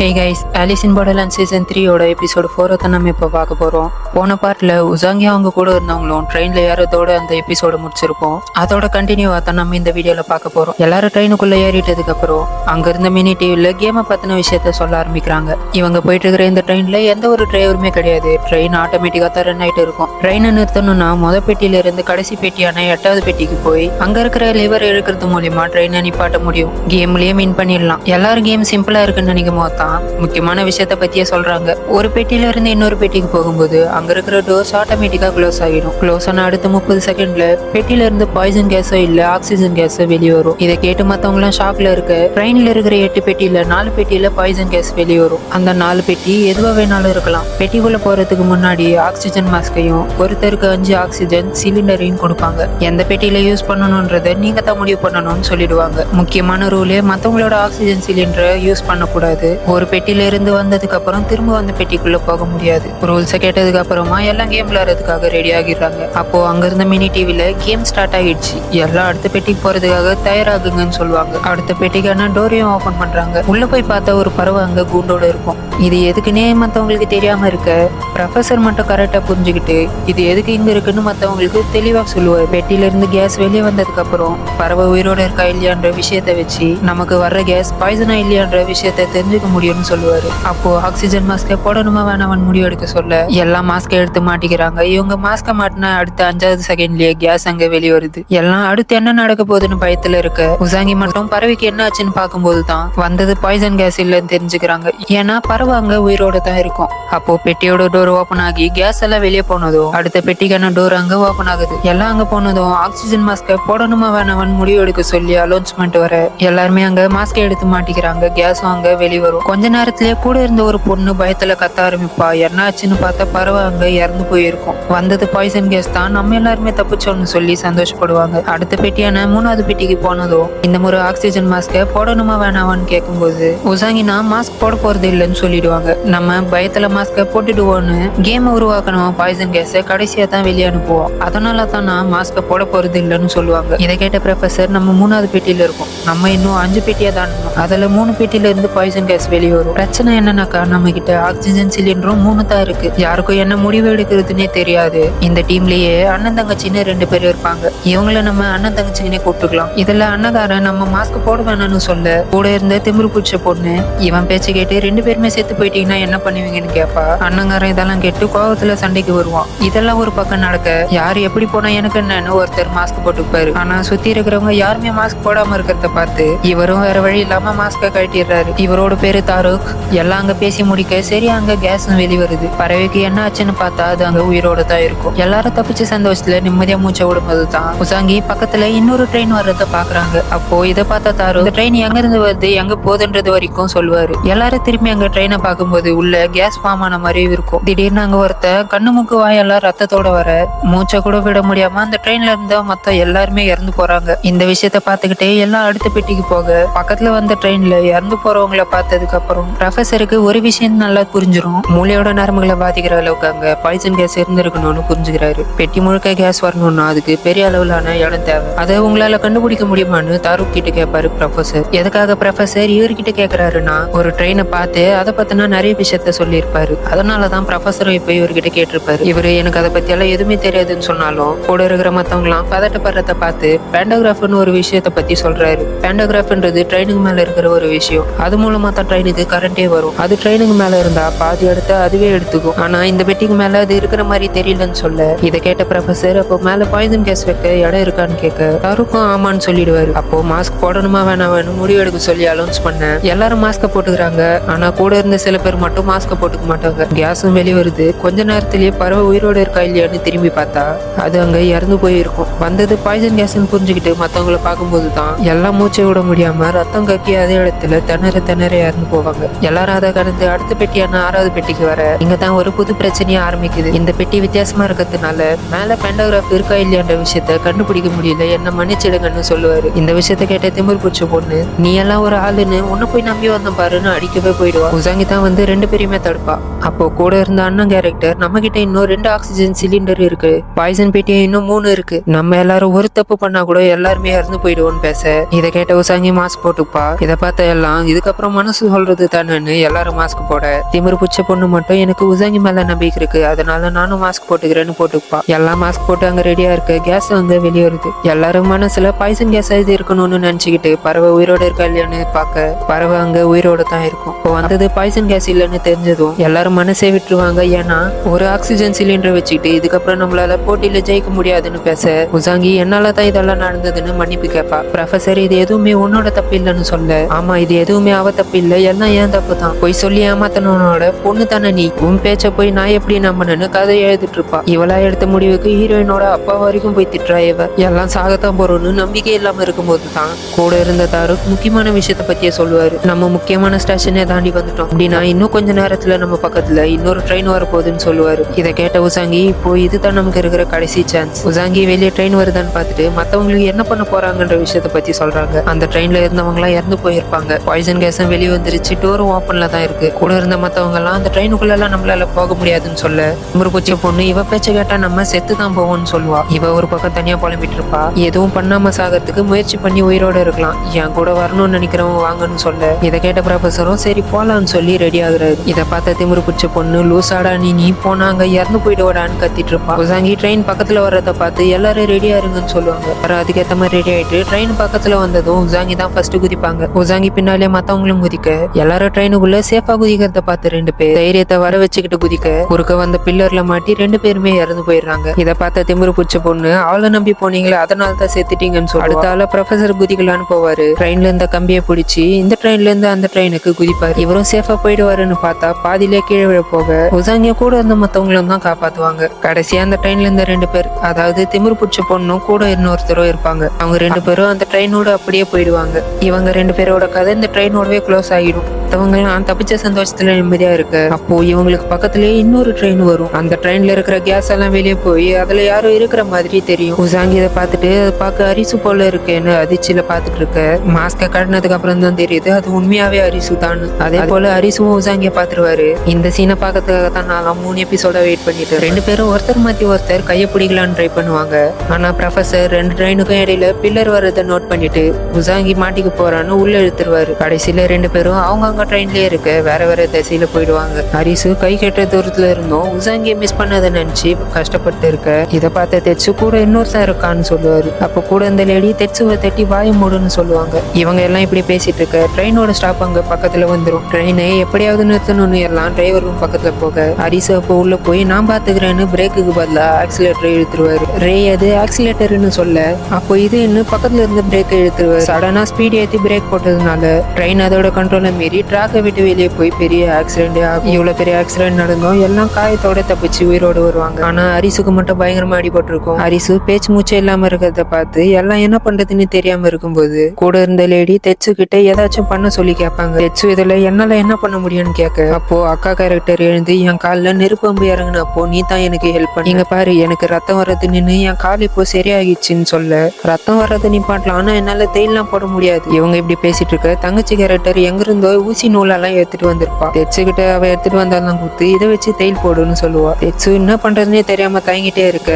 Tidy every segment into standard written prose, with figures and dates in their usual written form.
Hey guys, Alice in Borderland season 3 episode 4 தான் நம்ம இப்போ பார்க்க போகிறோம். போன பார்ட்டில் உசாங்கி அவங்க கூட இருந்தவங்களும் ட்ரெயினில் ஏறதோட அந்த எபிசோடு முடிச்சிருப்போம். அதோட கண்டினியூவாக தான் நம்ம இந்த வீடியோவில் பார்க்க போகிறோம். எல்லாரும் ட்ரெயினுக்குள்ளே ஏறிட்டதுக்கு அப்புறம் அங்கே இருந்த மினி டிவியில் கேமை பற்றின விஷயத்த சொல்ல ஆரம்பிக்கிறாங்க. இவங்க போயிட்டு இருக்கிற இந்த ட்ரெயினில் எந்த ஒரு டிரைவருமே கிடையாது. ட்ரெயின் ஆட்டோமேட்டிக்காக தான் ரன் ஆகிட்டு இருக்கும். ட்ரெயினை நிறுத்தணும்னா மொதல் பெட்டியிலிருந்து கடைசி பெட்டியான 8வது பெட்டிக்கு போய் அங்கே இருக்கிற லிவர் இழுக்கிறது மூலியமா ட்ரெயினை நிப்பாட்ட முடியும். கேம்லேயே வின் பண்ணிடலாம். எல்லாரும் கேம் சிம்பிளாக இருக்குன்னு நினைக்கும் போது முக்கியமான விஷயத்த பத்தியே சொல்றாங்க. ஒரு பெட்டியில இருந்து இன்னொரு பெட்டிக்கு போகும்போது அங்க இருக்கிற டோர்ஸ் ஆட்டோமேட்டிக்கா க்ளோஸ் ஆகிடும். க்ளோஸ் ஆன அடுத்த 30 செகண்ட்ல பெட்டியில இருந்து பாய்சன் கேஸோ இல்ல ஆக்சிஜன் கேஸோ வெளியே வரும். இதை கேட்டு மத்தவங்க எல்லாம் ஷாக்ல இருக்க ட்ரெயின்ல இருக்கிற 8 பெட்டியில 4 பெட்டியில பாய்சன் கேஸ் வெளியே வரும். அந்த 4 பெட்டி எதுவா வேணாலும் இருக்கலாம். பெட்டிக்குள்ள போறதுக்கு முன்னாடி ஆக்சிஜன் மாஸ்கையும் ஒருத்தருக்கு 5 ஆக்சிஜன் சிலிண்டரையும் கொடுப்பாங்க. எந்த பெட்டியில யூஸ் பண்ணணும்ன்றத நீங்க தான் முடிவு பண்ணணும்னு சொல்லிடுவாங்க. முக்கியமான ரூலே மத்தவங்களோட ஆக்சிஜன் சிலிண்டரை யூஸ் பண்ணக்கூடாது. ஒரு பெட்டியில இருந்து வந்ததுக்கு அப்புறம் திரும்ப அந்த பெட்டிக்குள்ள போக முடியாது. ரூல்ஸை கேட்டதுக்கு அப்புறமா எல்லாம் கேம் விளையாடுறதுக்காக ரெடி ஆகிடுறாங்க. அப்போ அங்க இருந்த மினி டிவில கேம் ஸ்டார்ட் ஆகிடுச்சு. எல்லாம் அடுத்த பெட்டிக்கு போறதுக்காக தயாராகுங்கன்னு சொல்லுவாங்க. அடுத்த பெட்டிக்கான டோரையும் ஓபன் பண்றாங்க. உள்ள போய் பார்த்தா ஒரு பறவை அங்க கூண்டோட இருக்கும். இது எதுக்குன்னே மத்தவங்களுக்கு தெரியாம இருக்க ப்ரொஃபசர் மட்டும் கரெக்டா புரிஞ்சுக்கிட்டு இது எதுக்கு இங்க இருக்குன்னு மத்தவங்களுக்கு தெளிவா சொல்லுவார். பெட்டியில இருந்து கேஸ் வெளியே வந்ததுக்கு அப்புறம் பறவை உயிரோட இருக்கா இல்லையான்ற விஷயத்த வச்சு நமக்கு வர்ற கேஸ் பாய்சனா இல்லையான்ற விஷயத்த தெரிஞ்சுக்க முடியும்னு சொல்லுவாரு. அப்போ ஆக்சிஜன் மாஸ்கை போடணுமா வேணாமன் முடிவு எடுக்க சொல்ல எல்லாம் மாஸ்கை எடுத்து மாட்டிக்கிறாங்க. இவங்க மாஸ்கை மாட்டினா அடுத்த 5வது செகண்ட்லயே கேஸ் அங்க வெளியே வருது. எல்லாம் அடுத்து என்ன நடக்க போகுதுன்னு பயத்துல இருக்க உசாங்கி மட்டும் பறவைக்கு என்ன ஆச்சுன்னு பார்க்கும்போது தான் வந்தது பாய்சன் கேஸ் இல்லைன்னு தெரிஞ்சுக்கிறாங்க. ஏன்னா பறவை அங்க உயிரோட தான் இருக்கும். அப்போ பெட்டியோட டோர் ஓபன் ஆகி கேஸ் எல்லாம் வெளியே போனதும் அடுத்த பெட்டிக்கான டோர் அங்க ஓபன் ஆகுது. எல்லாம் அங்க போனதும் ஆக்சிஜன் மாஸ்கை போடணுமா வேணாமன் முடிவு எடுக்க சொல்லி அலௌன்ஸ்மெண்ட் வர எல்லாருமே அங்க மாஸ்கை எடுத்து மாட்டிக்கிறாங்க. கேஸும் அங்க வெளியே வரும். கொஞ்ச நேரத்திலேயே கூட இருந்த ஒரு பொண்ணு பயத்துல கத்த ஆரம்பிப்பா. என்னாச்சுன்னு பார்த்தா பறவை அங்க இறந்து போயிருக்கும். வந்தது பாய்சன் கேஸ் தான், நம்ம எல்லாருமே தப்பிச்சோம்னு சொல்லி சந்தோஷப்படுவாங்க. அடுத்த பெட்டியான 3வது பெட்டிக்கு போனதும் இந்த முறை ஆக்சிஜன் மாஸ்கை போடணுமா வேணாமான்னு கேட்கும்போது உசாங்கினா மாஸ்க் போட போறது இல்லைன்னு சொல்லிடுவாங்க. நம்ம பயத்துல மாஸ்கை போட்டுடுவோன்னு கேமை உருவாக்கணும் பாய்சன் கேஸை கடைசியா தான் வெளியே அனுப்புவோம். அதனால தான் நான் மாஸ்கை போட போறது இல்லைன்னு சொல்லுவாங்க. இதை கேட்ட ப்ரொஃபசர் நம்ம 3வது பெட்டியில இருக்கோம். நம்ம இன்னும் 5 பெட்டியா தான். அதுல 3 பெட்டியில இருந்து பாய்சன் கேஸ் வெளியே வரும். பிரச்சனை என்னன்னாக்கா நம்ம கிட்ட ஆக்சிஜன் சிலிண்டரும் 3 தான் இருக்கு. யாருக்கும் என்ன முடிவு எடுக்கிறதுனே தெரியாது. இந்த டீம்லயே அண்ணன் தங்கச்சின்னு 2 பேர் இருப்பாங்க. இவங்கள நம்ம அண்ணன் தங்கச்சின்னு கூப்பிட்டுக்கலாம். இதுல அண்ணகாரன் நம்ம மாஸ்க் போட வேணாம்னு சொல்ல கூட இருந்த திமிரு பிடிச்ச பொண்ணு இவன் பேச்சு கேட்டு 2 பேருமே செத்து போயிட்டீங்கன்னா என்ன பண்ணுவீங்கன்னு கேப்பா. அண்ணங்காரன் இதெல்லாம் கேட்டு கோவத்துல சண்டைக்கு வருவான். இதெல்லாம் ஒரு பக்கம் நடக்க யாரு எப்படி போனா எனக்கு என்னன்னு ஒருத்தர் மாஸ்க் போட்டுப்பாரு. ஆனா சுத்தி இருக்கிறவங்க யாருமே மாஸ்க் போடாம இருக்கிறத பார்த்து இவரும் வேற வழி இல்லாம மாஸ்க கழட்டிடுறாரு. இவரோட பேரு தாரூக். எல்லாம் அங்க பேசி முடிக்க சரி அங்க கேஸ் வெளியே வருது. பறவைக்கு என்ன ஆச்சுன்னு பார்த்தா அது அங்க உயிரோட தான் இருக்கும். எல்லாரும் தப்பிச்சு சந்தோஷத்துல நிம்மதியா மூச்சை விடும்போது தான் உசாங்கி பக்கத்துல இன்னொரு ட்ரெயின் வர்றத பாக்குறாங்க. அப்போ இதை பார்த்தா தாரு இந்த ட்ரெயின் எங்க இருந்து வருது எங்க போகுதுன்றது வரைக்கும் சொல்லுவாரு. எல்லாரும் திரும்பி அங்க ட்ரெயினை பார்க்கும்போது உள்ள கேஸ் ஃபார்ம் ஆன மாதிரி இருக்கும். திடீர்னு அங்க ஒருத்த கண்ணு மூக்கு வாயெல்லாம் ரத்தத்தோட வர மூச்சை கூட விட முடியாம அந்த ட்ரெயின்ல இருந்த மொத்தம் எல்லாருமே இறந்து போறாங்க. இந்த விஷயத்த பார்த்துக்கிட்டே எல்லாம் அடுத்த பெட்டிக்கு போக பக்கத்துல வந்த ட்ரெயின்ல இறந்து போறவங்களை பார்த்ததுக்கு அப்புறம் ப்ரொஃபசருக்கு ஒரு விஷயம் நல்லா புரிஞ்சிடும். மூளையோட நரம்புகளை பாதிக்கிற அளவுக்கு அங்க பாய்சன் கேஸ் இருந்திருக்கணும்னு புரிஞ்சுக்கிறாரு. பெட்டி முழுக்க கேஸ் வரணும்னா அதுக்கு பெரிய அளவிலான இடம் தேவை. அதை உங்களால கண்டுபிடிக்க முடியுமான்னு தாரூக் கிட்ட கேட்பாரு ப்ரொஃபசர். எதுக்காக ப்ரொஃபசர் இவர்கிட்ட கேட்கிறாருன்னா ஒரு ட்ரெயினை பார்த்து அதை பத்தினா நிறைய விஷயத்த சொல்லியிருப்பாரு. அதனாலதான் ப்ரொஃபசரும் இப்ப இவர்கிட்ட கேட்டிருப்பாரு. இவரு எனக்கு அதை பத்தி எல்லாம் எதுவுமே தெரியாதுன்னு சொன்னாலும் கூட இருக்கிற மத்தவங்களாம் பதட்டப்படுறத பார்த்து பேண்டோகிராஃப்னு ஒரு விஷயத்த பத்தி சொல்றாரு. பேண்டோகிராஃப்ன்றது ட்ரெயினுக்கு மேல இருக்கிற ஒரு விஷயம். அது மூலமா தான் ட்ரெயினுக்கு கரண்டே வரும். அது ட்ரெயினுக்கு மேல இருந்தா பாதி எடுத்து அதுவே எடுத்துக்கும். ஆனா இந்த பெட்டிக்கு மேல அது இருக்கிற மாதிரி தெரியலன்னு சொல்ல இதை கேட்ட ப்ரொஃபசர் அப்போ மேல பாய்சன் கேஸ் வைக்க இடம் இருக்கான்னு கேட்க தாருக்கும் ஆமான்னு சொல்லிடுவாரு. அப்போ மாஸ்க் போடணுமா வேணாம்னு முடிவு எடுக்க சொல்லி அலௌன்ஸ் பண்ண எல்லாரும் மாஸ்க போட்டுக்கிறாங்க. ஆனா கூட இருந்த சில பேர் மட்டும் மாஸ்க போட்டுக்க மாட்டாங்க. கேஸும் வெளியே வருது. கொஞ்ச நேரத்திலேயே பறவை உயிரோட இருக்கா இல்லையான்னு திரும்பி பார்த்தா அது அங்க இறந்து போயிருக்கும். வந்தது பாய்சன் கேஸ்ன்னு புரிஞ்சுக்கிட்டு மத்தவங்களை பார்க்கும்போது தான் எல்லாம் மூச்சை விட முடியாம ரத்தம் கக்கி அதே இடத்துல திணற இறந்து போவாங்க. எல்லாரும் அதை கடந்து அடுத்த பெட்டியான 6வது பெட்டிக்கு வர இங்க தான் ஒரு புது பிரச்சனையா ஆரம்பிக்குது. இந்த பெட்டி வித்தியாசமா இருக்கிறதுனால மேல பேண்டோகிராஃப் இருக்கா இல்லையான்ற விஷயத்த கண்டுபிடிக்க முடியல, என்ன மன்னிச்சிடுங்கன்னு சொல்லுவாரு. இந்த விஷயத்த கேட்ட திமிர் பிடிச்ச பொண்ணு நீ எல்லாம் ஒரு ஆளுன்னு உன்ன போய் நம்பி வந்த பாருன்னு அடிக்கவே போயிடுவா. உசாங்கி தான் வந்து 2 பேரையுமே தடுப்பா. அப்போ கூட இருந்த அண்ணன் கேரக்டர் நம்ம கிட்ட இன்னும் 2 ஆக்சிஜன் சிலிண்டர் இருக்கு, பாய்சன் பெட்டியும் இன்னும் 3 இருக்கு, நம்ம எல்லாரும் ஒரு தப்பு பண்ணா கூட எல்லாருமே இறந்து போயிடுவோம்னு பேச இதை கேட்ட உசாங்கி மாஸ்க் போட்டுப்பா. இதை பார்த்த எல்லாம் இதுக்கப்புறம் மனசு சொல்ற சொல்றது தானேன்னு எல்லாரும் மாஸ்க் போட, திமிரு பிடிச்ச பொண்ணு மட்டும் எனக்கு உசாங்கி மேல நம்பிக்கை இருக்கு, அதனால நானும் மாஸ்க் போட்டுக்கிறேன்னு போட்டுப்பா. எல்லாம் மாஸ்க் போட்டு அங்க ரெடியா இருக்க கேஸ் அங்க வெளியே வருது. எல்லாரும் மனசுல பாய்சன் கேஸ் இது இருக்கணும்னு நினைச்சுக்கிட்டு பறவை உயிரோட இருக்கா இல்லையான்னு பார்க்க, பறவை அங்க உயிரோட தான் இருக்கும். இப்போ வந்தது பாய்சன் கேஸ் இல்லைன்னு தெரிஞ்சதும் எல்லாரும் மனசே விட்டுருவாங்க. ஏன்னா ஒரு ஆக்சிஜன் சிலிண்டர் வச்சுக்கிட்டு இதுக்கப்புறம் நம்மளால போட்டியில ஜெயிக்க முடியாதுன்னு பேச, உசாங்கி என்னால தான் இதெல்லாம் நடந்ததுன்னு மன்னிப்பு கேட்பா. ப்ரொஃபசர் இது எதுவுமே உன்னோட தப்பு இல்லைன்னு சொல்ல, ஆமா இது எதுவுமே அவ தப்பு இல்ல, எல்லாம் ஏன் தப்பு தான், போய் சொல்லி ஏமாத்தனோட பொண்ணு தானே நீ, உன் பேச்ச போய் நான் எப்படி நம்பணுன்னு கதை எழுதிட்டு இருப்பா. இவளா எடுத்த முடிவுக்கு ஹீரோயினோட அப்பா வரைக்கும் போய் திட்டுறா. இவ எல்லாம் சாகத்தான் போறோம்னு நம்பிக்கை இல்லாம இருக்கும்போது தான் கூட இருந்த தாருக் முக்கியமான விஷயத்த பத்தியே சொல்லுவாரு. நம்ம முக்கியமான ஸ்டேஷனே தாண்டி வந்துட்டோம் அப்படின்னா இன்னும் கொஞ்ச நேரத்துல நம்ம பக்கத்துல இன்னொரு ட்ரெயின் வரப்போகுதுன்னு சொல்லுவாரு. இதை கேட்ட உசாங்கி இப்போ இதுதான் நமக்கு இருக்கிற கடைசி சான்ஸ். உசாங்கி வெளியே ட்ரெயின் வருதான்னு பார்த்துட்டு மத்தவங்களுக்கு என்ன பண்ண போறாங்கன்ற விஷயத்த பத்தி சொல்றாங்க. அந்த ட்ரெயின்ல இருந்தவங்க எல்லாம் இறந்து போயிருப்பாங்க. பாய்சன் கேஸும் வெளியே வந்துருச்சு, டோரும் ஓப்பன்ல தான் இருக்கு. கூட இருந்த மத்தவங்க எல்லாம் அந்த ட்ரெயினுக்குள்ள எல்லாம் நம்மளால போக முடியாதுன்னு சொல்ல, முறுபூச்சி பொண்ணு இவ பேச்ச கேட்டா நம்ம செத்து தான் போவோம்னு சொல்லுவா. இவ ஒரு பக்கம் தனியா புலம்பிட்டு இருப்பா. எதுவும் பண்ணாம சாகிறதுக்கு முயற்சி பண்ணி உயிரோட இருக்கலாம், என் கூட வரணும்னு நினைக்கிறவங்க வாங்கன்னு சொல்ல, இதை கேட்ட ப்ரொஃபஸரும் சரி போலான்னு சொல்லி ரெடி ஆகுறாரு. இதை பார்த்த திமிரு பிடிச்ச பொண்ணு லூசாடா நீ போனாங்க இறந்து போயிடுவாடான்னு கத்திட்டு இருப்பா. உசாங்கி ட்ரெயின் பக்கத்துல வர்றத பார்த்து எல்லாரும் ரெடியா இருங்கன்னு சொல்லுவாங்க. அதுக்கேற்ற மாதிரி ரெடி ஆயிட்டு ட்ரெயின் பக்கத்துல வந்ததும் உசாங்கி தான் ஃபர்ஸ்ட் குதிப்பாங்க. உசாங்கி பின்னாலே மத்தவங்களும் குதிக்க, எல்லாரும் ட்ரெயினுக்குள்ள சேஃபா குதிக்கிறத பார்த்து 2 பேர் தைரியத்தை வர வச்சுக்கிட்டு குதிக்க, குறுக்க வந்த பில்லர்ல மாட்டி 2 பேருமே இறந்து போயிடுறாங்க. இதை பார்த்த திமிரு பிடிச்ச பொண்ணு அவளை நம்பி போனீங்களே அதனால தான் சேர்த்துட்டீங்கன்னு சொல்லி அடுத்த ஆள ப்ரொஃபசர் குதிக்கலான்னு போவாரு. ட்ரெயின்ல இருந்த கம்பியை பிடிச்சி இந்த ட்ரெயின்ல இருந்து அந்த ட்ரெயினுக்கு குதிப்பாரு. இவரும் சேஃபா போயிடுவாருன்னு பார்த்தா பாதியிலே கீழே விழ போக உசாங்கிய கூட இருந்த மத்தவங்களும் தான் காப்பாத்துவாங்க. கடைசியா அந்த ட்ரெயின்ல இருந்த 2 பேர், அதாவது திமிரு பிடிச்ச பொண்ணும் கூட இன்னொருத்தரும் இருப்பாங்க. அவங்க 2 பேரும் அந்த ட்ரெயினோட அப்படியே போயிடுவாங்க. இவங்க 2 பேரோட கதை இந்த ட்ரெயினோடவே க்ளோஸ் ஆகிடும். மத்தவங்கலாம் தப்பிச்ச சந்தோஷத்துல நிம்மதியா இருக்கு. அப்போ இவங்களுக்கு பக்கத்துலயே இன்னொரு ட்ரெயின் வரும். அந்த ட்ரெயின்ல இருக்கிற கேஸ் எல்லாம் வெளியே போய் அதுல யாரும் இருக்கிற மாதிரி தெரியும். உசாங்கி இதை பார்த்துட்டு பார்க்க அரிசு போல இருக்கேன்னு அதிர்ச்சியில பார்த்துட்டு இருக்க, மாஸ்க கட்டினதுக்கு அப்புறம் தான் தெரியுது அது உண்மையாவே அரிசு தான். அதே போல அரிசுவும் உசாங்கிய பாத்துருவாரு. இந்த சீனை பார்க்கறதுக்காக தான் நான் 3 எபிசோட வெயிட் பண்ணிட்டு 2 பேரும் ஒருத்தர் மாத்தி ஒருத்தர் கையை பிடிக்கலான்னு ட்ரை பண்ணுவாங்க. ஆனா ப்ரொஃபசர் 2 ட்ரெயினுக்கும் இடையில பில்லர் வர்றதை நோட் பண்ணிட்டு உசாங்கி மாட்டிக்கு போறான்னு உள்ள இழுத்துருவாரு. கடைசியில 2 பேரும் அவங்க ட்ரெயின்லயே இருக்க வேற வேற திசையில போயிடுவாங்க. அரிசு கை கெட்ட தூரத்துல இருந்தோம் உசாங்கிய மிஸ் பண்ணதை நினைச்சு கஷ்டப்பட்டு இருக்க, இதை பார்த்த தெச்சு கூட இன்னொருத்தன் இருக்கான்னு சொல்லுவாரு. அப்ப கூட இந்த லேடி தெச்சுவை தட்டி வாய மூடுன்னு சொல்லுவாங்க. இவங்க எல்லாம் இப்படி பேசிட்டு இருக்க ட்ரெயினோட ஸ்டாப் அங்க பக்கத்துல வந்துடும். ட்ரெயினை எப்படியாவது நிறுத்தணும்னு எல்லாம் டிரைவர் ரூம் பக்கத்துல போக, அரிசு அப்போ உள்ள போய் நான் பாத்துக்கிறேன்னு பிரேக்குக்கு பதிலா ஆக்சிலேட்டர் இழுத்துருவாரு. ரே அது ஆக்சிலேட்டர்னு சொல்ல, அப்போ இது இன்னும் பக்கத்துல இருந்து பிரேக் இழுத்துருவாரு. சடனா ஸ்பீட் ஏத்தி பிரேக் போட்டதுனால ட்ரெயின் அதோட கண்ட்ரோலை மீறி ட்ராக்கை விட்டு வெளியே போய் பெரிய ஆக்சிடென்ட் ஆகும். இவ்வளவு பெரிய ஆக்சிடென்ட் நடந்தோம் எல்லாம் காயத்தோட தப்பிச்சு உயிரோடு வருவாங்க. ஆனா அரிசுக்கு மட்டும் பயங்கரமா அடிபட்டிருக்கும். அரிசு பேச்சு மூச்சே இல்லாம இருக்கிறத பார்த்து எல்லாம் என்ன பண்றதுன்னு தெரியாம இருக்கும்போது கூட இருந்த லேடி தெச்சு கிட்ட ஏதாச்சும் பண்ண சொல்லி கேட்பாங்க. தெச்சு இதுல என்னால என்ன பண்ண முடியும்னு கேட்க, அப்போ அக்கா கேரக்டர் எழுந்து என் காலில் நெருப்பம்பு இறங்கினப்போ நீ தான் எனக்கு ஹெல்ப் பண்ணி, நீங்க பாரு எனக்கு ரத்தம் வர்றது நின்று என் கால் இப்போ சரியாகிடுச்சுன்னு சொல்ல, ரத்தம் வர்றது நீ பாட்டலாம் ஆனா என்னால தேயிலாம் போட முடியாது. இவங்க இப்படி பேசிட்டு இருக்க தங்கச்சி கேரக்டர் எங்கிருந்தோ ஊசி நூலெல்லாம் எடுத்துட்டு வந்திருப்பா. தெச்சுக்கிட்ட அவ எடுத்துட்டு வந்தாலும் குத்து இதை வச்சு தையல் போடுன்னு சொல்லுவா. தெச்சு என்ன பண்றதுன்னே தெரியாம தயங்கிட்டே இருக்க,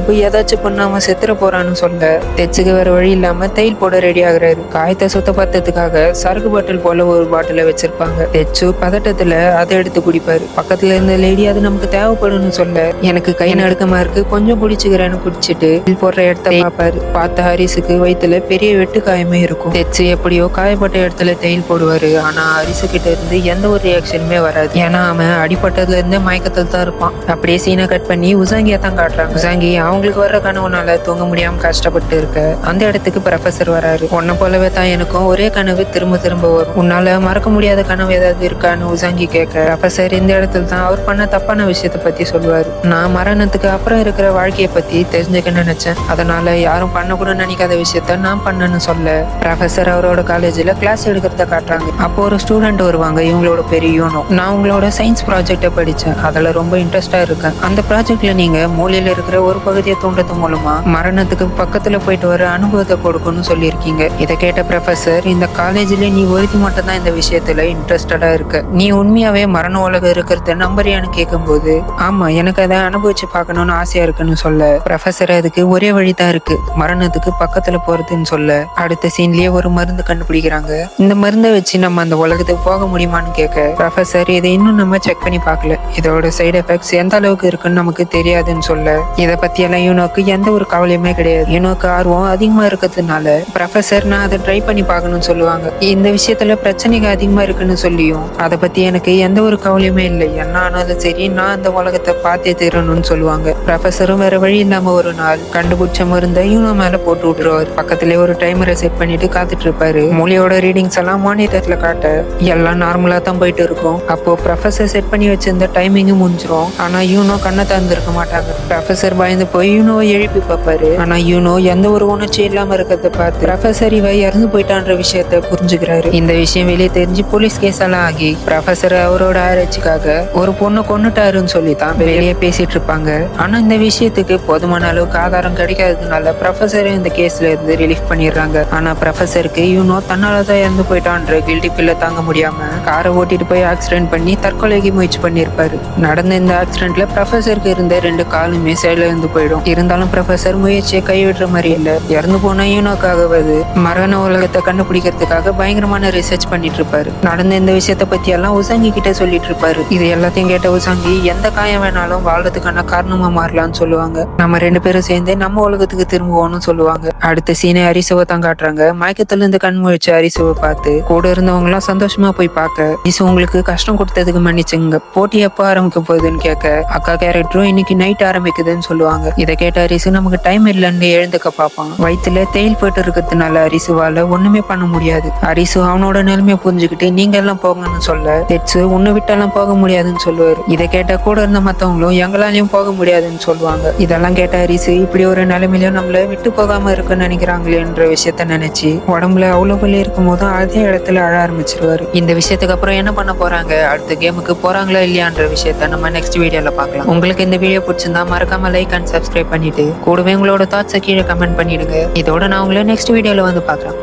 போய் ஏதாச்சும் பண்ணாம செத்துற போறான்னு சொல்ல, தெச்சுக்கு வேற வழி இல்லாம தையல் போட ரெடி ஆகுறாரு. காயத்தை சுத்த பார்த்ததுக்காக சரக்கு பாட்டில் போல ஒரு பாட்டில வச்சிருப்பாங்க. தெச்சு பதட்டத்துல அதை எடுத்து குடிப்பாரு. பக்கத்துல இருந்த லேடி அது நமக்கு தேவைப்படும்னு சொல்ல, எனக்கு கை நடுக்கமா இருக்கு கொஞ்சம் குடிச்சுக்கிறேன்னு குடிச்சிட்டு போடுற இடத்த பாப்பாரு. பார்த்த ஹரிசுக்கு வயிற்றுல பெரிய வெட்டு காயமே இருக்கும். தெச்சு எப்படியோ காயப்பட்ட இடத்துல தையல் போடுவாரு. ஆனா ஹரிசு கிட்ட இருந்து எந்த ஒரு ரியாக்ஷனுமே வராது. ஏன்னா அவன் அடிப்பட்டதுல இருந்து மயக்கத்தில் தான் இருப்பான். அப்படியே சீனை கட் பண்ணி உசாங்கியா தான் காட்டுறாங்க. உசாங்கி அவங்களுக்கு வர்ற கனவுனால தூங்க முடியாம கஷ்டப்பட்டு இருக்க அந்த இடத்துக்கு ப்ரொஃபசர் வராரு. உன்ன போலவே தான் எனக்கும் ஒரே கனவு திரும்ப திரும்ப வரும், உன்னால மறக்க முடியாத கனவு ஏதாவது இருக்கான்னு உசாங்கி கேட்க, ப்ரொஃபசர் இந்த இடத்துல தான் அவர் பண்ண தப்பான விஷயத்த பத்தி சொல்லுவாரு. நான் மரணத்துக்கு அப்புறம் இருக்கிற வாழ்க்கையை பத்தி தெரிஞ்சுக்க நினைச்சேன், அதனால யாரும் பண்ண கூட நினைக்காத விஷயத்த நான் பண்ணேன்னு சொல்ல, ப்ரொஃபசர் அவரோட காலேஜ்ல கிளாஸ் எடுக்கிறத காட்டுறாங்க. அப்போ ஒரு ஸ்டூடெண்ட் வருவாங்க, இவங்களோட பேரு யூனோ. நான் உங்களோட சயின்ஸ் ப்ராஜெக்டை படிச்சேன், அதுல ரொம்ப இன்ட்ரெஸ்டா இருக்கேன். அந்த ப்ராஜெக்ட்ல நீங்க மூலையில இருக்கிற ஒரு பகுதியை தோண்டது மூலமா மரணத்துக்கு பக்கத்துல போயிட்டு வர அனுபவத்தை கொடுக்கணும்னு சொல்லியிருக்கீங்க. இதை கேட்ட ப்ரொஃபசர், இந்த காலேஜ்ல நீ ஒருத்தி மட்டும் தான் இந்த விஷயத்துல இன்ட்ரெஸ்டடா இருக்க, நீ உண்மையாவே மரண உலகம் இருக்கிறத நம்பறியான்னு கேட்கும்போது, ஆமா எனக்கு அதை அனுபவிச்சு பார்க்கணும்னு ஆசையா இருக்குன்னு சொல்ல, ப்ரொஃபசர் அதுக்கு ஒரே வழிதான் இருக்கு, மரணத்துக்கு பக்கத்துல போறதுன்னு சொல்ல, அடுத்த சீன்லயே ஒரு மருந்து கண்டுபிடிக்கிறாங்க. இந்த மருந்தை வச்சு நம்ம அந்த உலகத்துக்கு போக முடியுமான்னு கேட்க ப்ரொஃபசர் இதை இன்னும் நம்ம செக் பண்ணி பார்க்கல, இதோட சைடு எஃபெக்ட்ஸ் எந்த அளவுக்கு இருக்குன்னு நமக்கு தெரியாதுன்னு சொல்ல இதை பத்தி எல்லாம் யூனோக்கு எந்த ஒரு கவலையுமே கிடையாது. யூனோக்கு ஆர்வம் அதிகமா இருக்கிறதுனால ப்ரொஃபசர் நான் அதை ட்ரை பண்ணி பார்க்கணும்னு சொல்லுவாங்க. இந்த விஷயத்துல பிரச்சனைகள் அதிகமா இருக்குன்னு சொல்லியும் அதை பத்தி எனக்கு எந்த ஒரு கவலையுமே இல்லை, என்ன ஆனாலும் சரி நான் அந்த உலகத்தை பார்த்தே தீரணும்னு சொல்லுவாங்க. ப்ரொஃபசரும் வேற வழி இல்லாம ஒரு நாள் கண்டுபிடிச்ச மருந்தை யூனோ மேல போட்டு விட்டுருவாரு. பக்கத்திலே ஒரு டைமரை செட் பண்ணிட்டு காத்துட்டு இருப்பாரு. மூளையோட ரீடிங்ஸ் எல்லாம் மானிட்டர்ல காட்ட எல்லாம் நார்மலா தான் போயிட்டு இருக்கும். அப்போ ப்ரொஃபசர் செட் பண்ணி வச்சிருந்த டைமிங்கும் முடிஞ்சிரும். ஆனா யூனோ கண்ணை திறந்திருக்க மாட்டாங்க. ப்ரொஃபசர் பயந்து போய் யூனோவை எழுப்பி பார்ப்பாரு. ஆனா யூனோ எந்த ஒரு உணர்ச்சி இல்லாம இருக்கிறத பார்த்து ப்ரொஃபசர் இவ இறந்து போயிட்டான்ற விஷயத்த புரிஞ்சுக்கிறாரு. இந்த விஷயம் வெளியே தெரிஞ்சு போலீஸ் கேஸ் எல்லாம் ஆகி ப்ரொஃபசர் அவரோட ஆராய்ச்சிக்காக ஒரு பொண்ணு கொன்னுட்டாருன்னு சொல்லி தான் வெளியே பேசிட்டு இருப்பாங்க. ஆனா இந்த விஷயத்துக்கு போதுமான அளவுக்கு ஆதாரம் கிடைக்காததுனால ப்ரொஃபசர் இந்த கேஸ்ல இருந்து ரிலீஃப் பண்ணிடுறாங்க. ஆனா ப்ரொஃபசருக்கு யூனோ தன்னாலதான் இறந்து போயிட்டான்ற கில்டி பில்ல தாங்க முடியாம காரை ஓட்டிட்டு போய் ஆக்சிடென்ட் பண்ணி தற்கொலைக்கு முயற்சி பண்ணிருப்பாரு. நடந்த இந்த ஆக்சிடென்ட்ல ப்ரொஃபசருக்கு இருந்த 2 காலுமே சைடுல இருந்து போயிடும். இருந்தாலும் ப்ரொஃபசர் முயற்சியை கைவிடுற மாதிரி இல்ல. இறந்து போன யூனோக்காகவது மரண உலகத்தை கண்டுபிடிக்கிறதுக்காக பயங்கரமான ரிசர்ச் பண்ணிட்டு இருப்பாரு. நடந்த இந்த விஷயத்த பத்தி எல்லாம் உசாங்கி கிட்ட சொல்லிட்டு இருப்பாரு. இது எல்லாத்தையும் கேட்ட உசாங்கி எந்த காயம் வேணாலும் வாழ்றதுக்கான காரணமா மாறலாம்னு சொல்லுவாங்க. நம்ம 2 பேரும் சேர்ந்து நம்ம உலகத்துக்கு திரும்புவோம்னு சொல்லுவாங்க. அடுத்த சீனை அரிசுவை தான் காட்டுறாங்க. மயக்கத்துல இருந்து கண் முழிச்ச அரிசுவை பார்த்து கூட இருந்தவங்க எல்லாம் சந்தோஷமா போய் பார்க்க அரிசு உங்களுக்கு கஷ்டம் கொடுத்ததுக்கு மன்னிச்சுங்க, போட்டி எப்போ ஆரம்பிக்க போகுதுன்னு கேட்க அக்கா கேரக்டரும் இன்னைக்கு நைட் ஆரம்பிக்குதுன்னு சொல்லுவாங்க. இதை கேட்ட அரிசு நமக்கு டைம் இல்லைன்னு எழுந்துக்க பார்ப்பான். வயிற்றுல தேயில் போயிட்டு இருக்கிறதுனால அரிசுவால ஒண்ணுமே பண்ண முடியாது. அரிசு அவனோட நிலைமையை புரிஞ்சுக்கிட்டு நீங்க எல்லாம் போகணும்னு சொல்ல தெட்சு உன்னை விட்டெல்லாம் போக முடியாதுன்னு சொல்லுவாரு. இதை கேட்ட கூட இருந்த மத்தவங்களும் எங்களாலையும் போக முடியாதுன்னு சொல்லுவாங்க. இதெல்லாம் கேட்ட அரிசு இப்படி ஒரு நிலைமையிலும் நம்மள விட்டு போகாம இருக்குன்னு நினைக்கிறாங்களேன்ற விஷயத்த நினைச்சு உடம்புல அவ்வளவு வலி இருக்கும் போதும் அதே இடத்துல அழ ஆரம்பிச்சிருவாரு. இந்த விஷயத்துக்கு அப்புறம் என்ன பண்ண போறாங்க, அடுத்த கேமுக்கு போறாங்களா இல்லையான்ற விஷயத்த நம்ம நெக்ஸ்ட் வீடியோல பார்க்கலாம். உங்களுக்கு இந்த வீடியோ பிடிச்சிருந்தா மறக்காம லைக் அண்ட் சப்ஸ்கிரைப் பண்ணிட்டு கூடவே உங்களோட தாட்ஸை கீழே கமெண்ட் பண்ணிடுங்க. இதோட நான் உங்களை நெக்ஸ்ட் வீடியோல வந்து பார்க்குறேன்.